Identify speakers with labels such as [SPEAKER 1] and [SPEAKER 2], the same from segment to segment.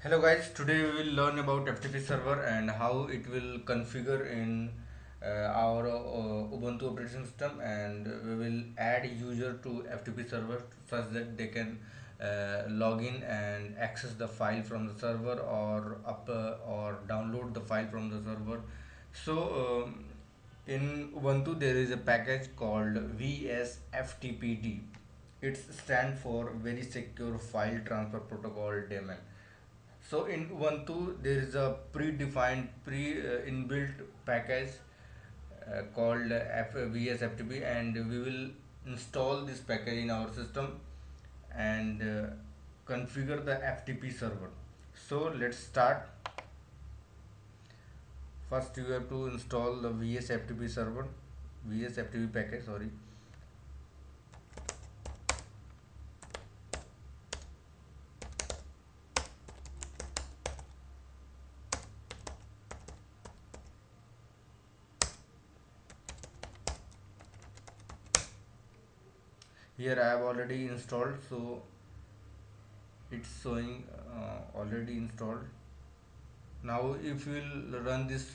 [SPEAKER 1] Hello guys, today we will learn about FTP server and how it will configure in our Ubuntu operating system, and we will add user to FTP server such that they can log in and access the file from the server or download the file from the server. So in Ubuntu there is a package called VSFTPD. It stands for Very Secure File Transfer Protocol daemon. So in Ubuntu there is a predefined inbuilt package called VSFTP, and we will install this package in our system and configure the FTP server. So let's start. First you have to install the VSFTP server, VSFTP package, sorry. Here I have already installed, so it's showing already installed. Now if you will run this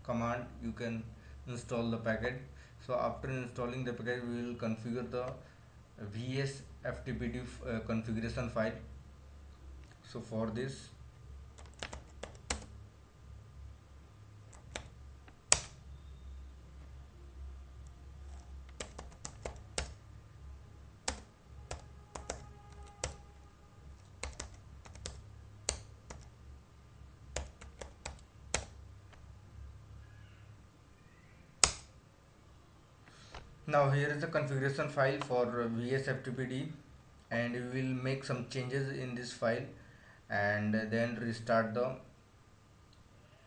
[SPEAKER 1] command, you can install the package. So after installing the package, we will configure the vsftpd configuration file. So for this, now here is the configuration file for vsftpd, and we will make some changes in this file and then restart the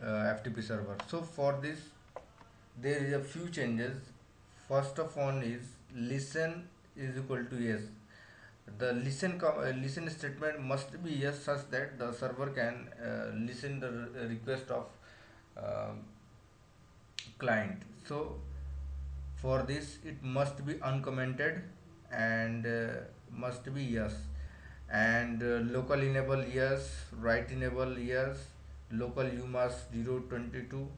[SPEAKER 1] ftp server. So for this there is a few changes. First of all is listen is equal to yes. The listen statement must be yes, such that the server can listen the request of uh, client. So for this it must be uncommented and must be yes, and local enable yes, write enable yes, local umas 022,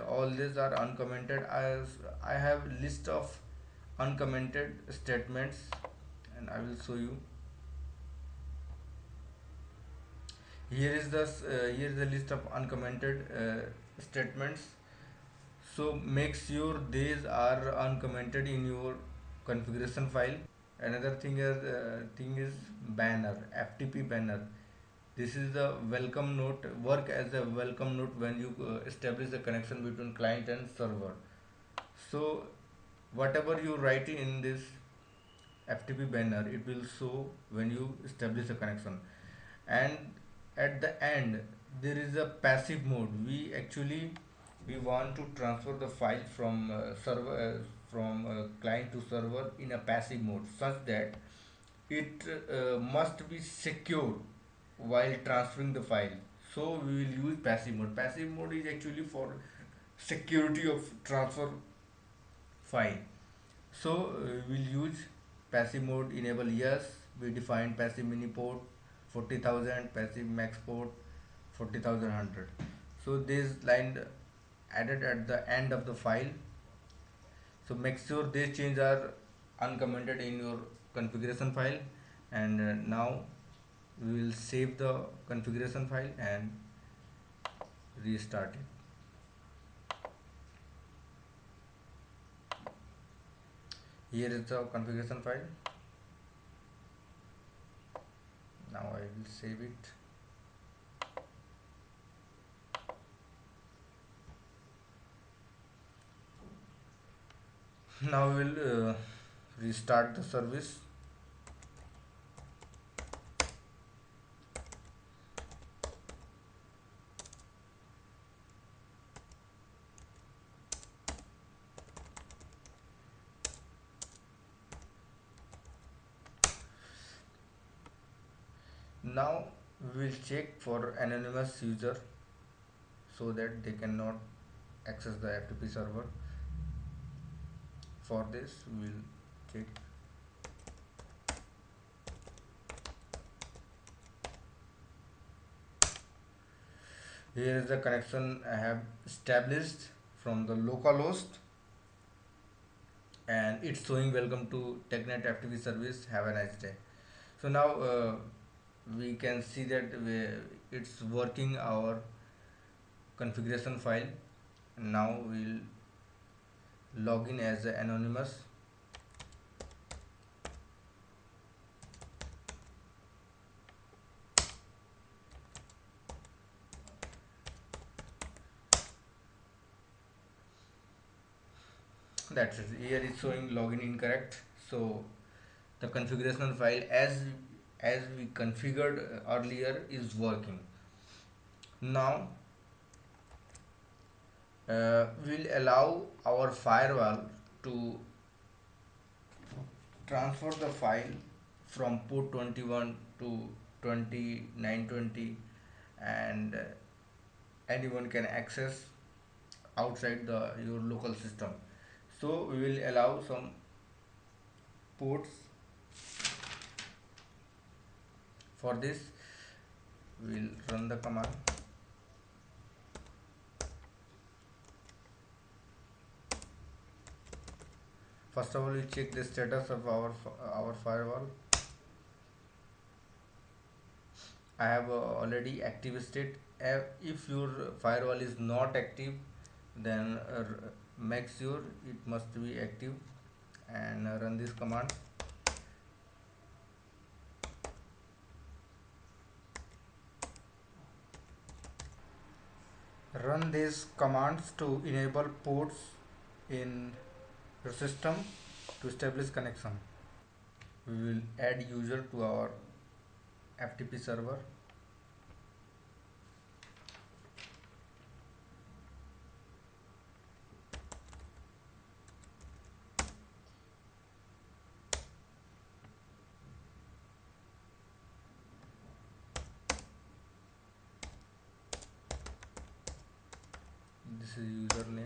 [SPEAKER 1] all these are uncommented. I have list of uncommented statements, and I will show you. Here is the list of uncommented statements. So make sure these are uncommented in your configuration file. Another thing is banner, FTP banner. This is the welcome note, work as a welcome note when you establish the connection between client and server. So whatever you write in this FTP banner, it will show when you establish a connection. And at the end there is a passive mode. We want to transfer the file from server from client to server in a passive mode, such that it must be secure while transferring the file. So we will use passive mode. Passive mode is actually for security of transfer file. So we'll use passive mode enable yes. We define passive mini port 40,000, passive max port 40,100. So this line added at the end of the file. So make sure these changes are uncommented in your configuration file. And now we will save the configuration file and restart it. Here is the configuration file. Now I will save it. Now we will restart the service. Now we will check for anonymous user so that they cannot access the FTP server. For this we will check Here is the connection I have established from the localhost, and it's showing welcome to TechNet FTP service. Have a nice day. So now we can see that it's working our configuration file. Now we'll log in as anonymous. That's it. Here it's showing login incorrect. So the configuration file as we configured earlier is working. Now we'll allow our firewall to transfer the file from port 21 to 2920, and anyone can access outside the your local system. So we will allow some ports. For this we'll run the command. First of all, we check the status of our firewall. I have already activated. If your firewall is not active, then make sure it must be active, and run this command. Run these commands to enable ports in your system to establish connection. We will add user to our FTP server. This is username.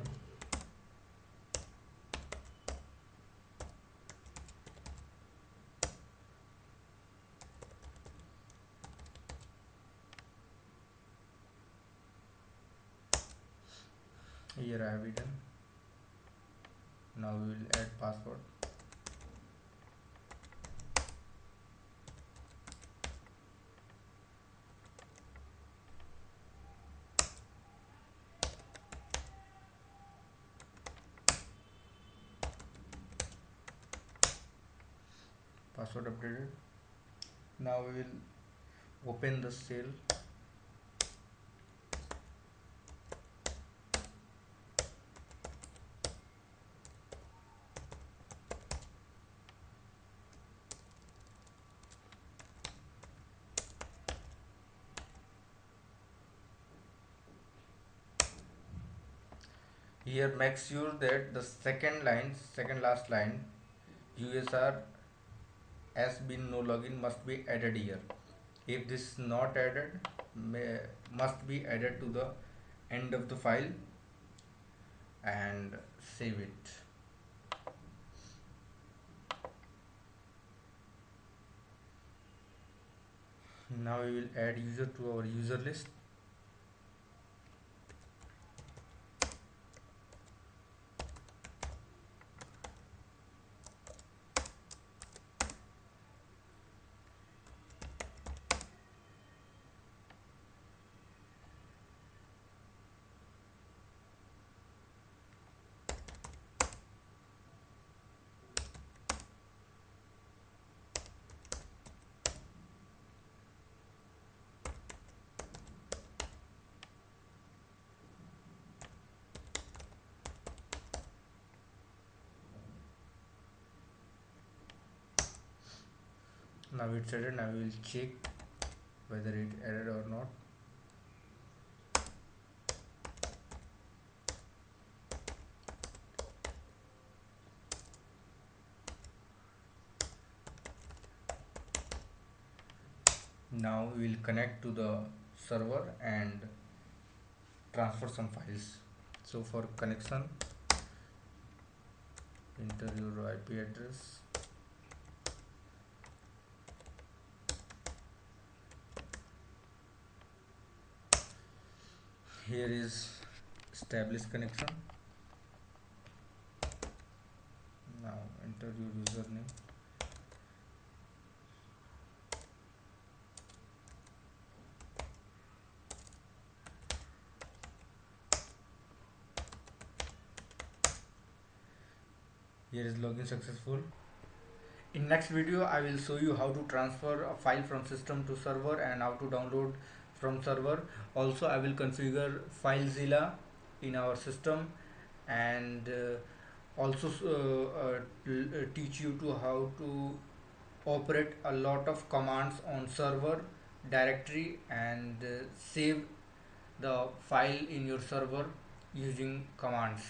[SPEAKER 1] Here I have it done. Now we will add password. Password updated. Now we will open the shell. Here make sure that the second last line, USR has been no login must be added here. If this is not added, must be added to the end of the file and save it. Now we will add user to our user list. Now it's added. Now we will check whether it added or not. Now we will connect to the server and transfer some files. So for connection, enter your IP address. Here is establish connection. Now enter your username. Here is login successful. In next video I will show you how to transfer a file from system to server and how to download from server. Also I will configure FileZilla in our system, and also teach you to how to operate a lot of commands on server directory and save the file in your server using commands.